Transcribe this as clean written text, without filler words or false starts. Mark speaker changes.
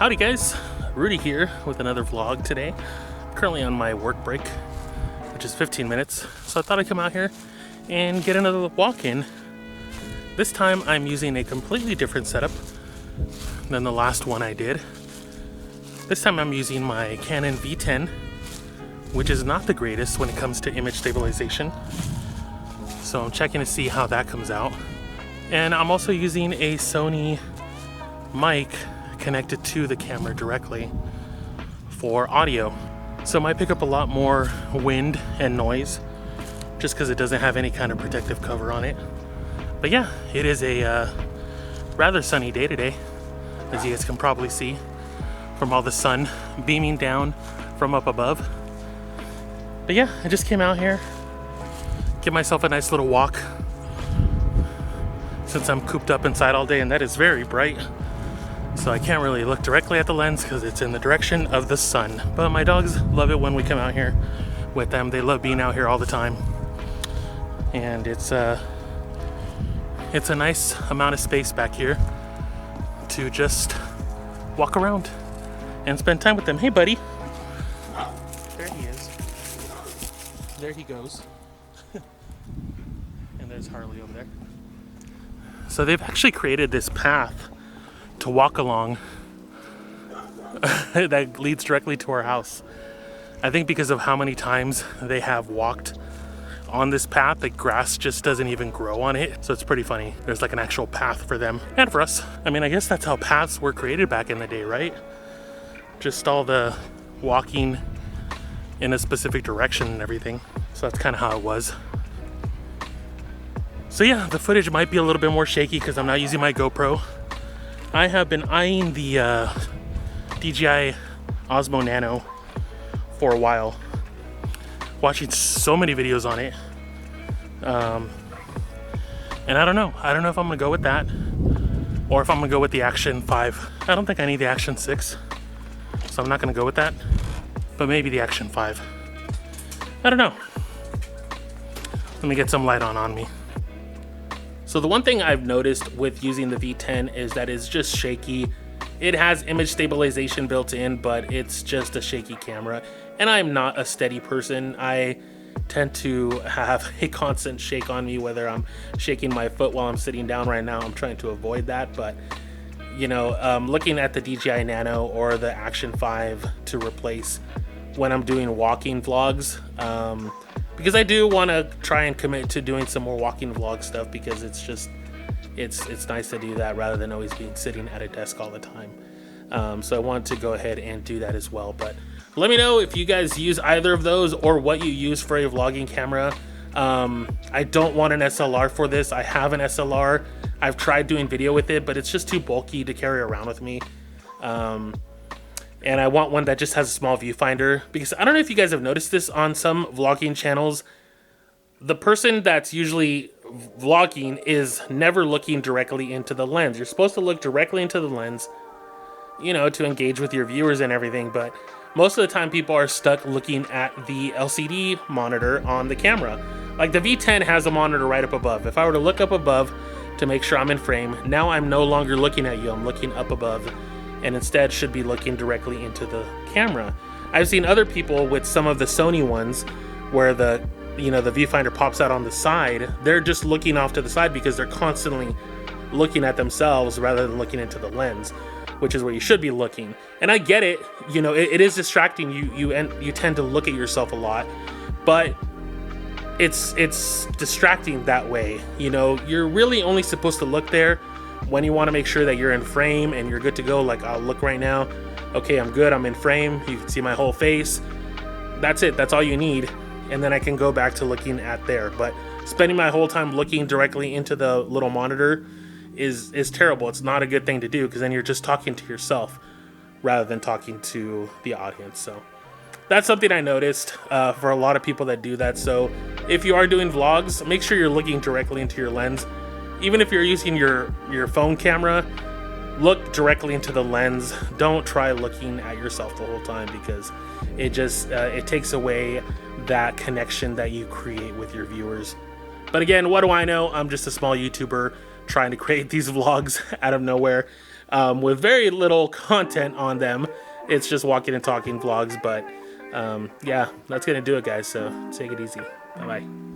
Speaker 1: Howdy guys, Rudy here with another vlog today. Currently on my work break, which is 15 minutes. So I thought I'd come out here and get another walk in. This time I'm using a completely different setup than the last one I did. This time I'm using my Canon V10, which is not the greatest when it comes to image stabilization. So I'm checking to see how that comes out. And I'm also using a Sony mic connected to the camera directly for audio. So it might pick up a lot more wind and noise just because it doesn't have any kind of protective cover on it. But yeah, it is a rather sunny day today, as you guys can probably see from all the sun beaming down from up above. But yeah, I just came out here, give myself a nice little walk since I'm cooped up inside all day, and that is very bright. So I can't really look directly at the lens because it's in the direction of the sun. But my dogs love it when we come out here with them. They love being out here all the time. And it's a nice amount of space back here to just walk around and spend time with them. Hey buddy. There he is. There he goes. And there's Harley over there. So they've actually created this path to walk along that leads directly to our house. I think because of how many times they have walked on this path, the grass just doesn't even grow on it. So it's pretty funny. There's like an actual path for them and for us. I mean, I guess that's how paths were created back in the day, right? Just all the walking in a specific direction and everything. So that's kind of how it was. So yeah, the footage might be a little bit more shaky because I'm not using my GoPro. I have been eyeing the DJI Osmo Nano for a while, watching so many videos on it, and I don't know if I'm gonna go with that or if I'm gonna go with the Action 5. I don't think I need the Action 6, so I'm not gonna go with that, but maybe the Action 5. I don't know. Let me get some light on me. So the one thing I've noticed with using the V10 is that it's just shaky. It has image stabilization built in, but it's just a shaky camera. And I'm not a steady person. I tend to have a constant shake on me, whether I'm shaking my foot while I'm sitting down right now. I'm trying to avoid that, but you know, looking at the DJI Nano or the Action 5 to replace when I'm doing walking vlogs, because I do want to try and commit to doing some more walking vlog stuff, because it's just it's nice to do that rather than always being sitting at a desk all the time. So I wanted to go ahead and do that as well. But let me know if you guys use either of those or what you use for a vlogging camera. I don't want an SLR for this. I have an SLR. I've tried doing video with it, but it's just too bulky to carry around with me. And I want one that just has a small viewfinder, because I don't know if you guys have noticed this on some vlogging channels. The person that's usually vlogging is never looking directly into the lens. You're supposed to look directly into the lens, you know, to engage with your viewers and everything. But most of the time people are stuck looking at the LCD monitor on the camera. Like the V10 has a monitor right up above. If I were to look up above to make sure I'm in frame, now I'm no longer looking at you. I'm looking up above, and instead should be looking directly into the camera. I've seen other people with some of the Sony ones where the viewfinder pops out on the side. They're just looking off to the side because they're constantly looking at themselves rather than looking into the lens, which is where you should be looking. And I get it, you know, it is distracting. You tend to look at yourself a lot, but it's distracting that way. You know, you're really only supposed to look there when you want to make sure that you're in frame and you're good to go. Like, I'll look right now. Okay, I'm good. I'm in frame. You can see my whole face. That's it. That's all you need. And then I can go back to looking at there. But spending my whole time looking directly into the little monitor is terrible. It's not a good thing to do, because then you're just talking to yourself rather than talking to the audience. So that's something I noticed for a lot of people that do that. So if you are doing vlogs, make sure you're looking directly into your lens. Even if you're using your phone camera, look directly into the lens. Don't try looking at yourself the whole time, because it just it takes away that connection that you create with your viewers. But again, what do I know? I'm just a small YouTuber trying to create these vlogs out of nowhere. with very little content on them. It's just walking and talking vlogs. But yeah, that's going to do it, guys. So take it easy. Bye-bye.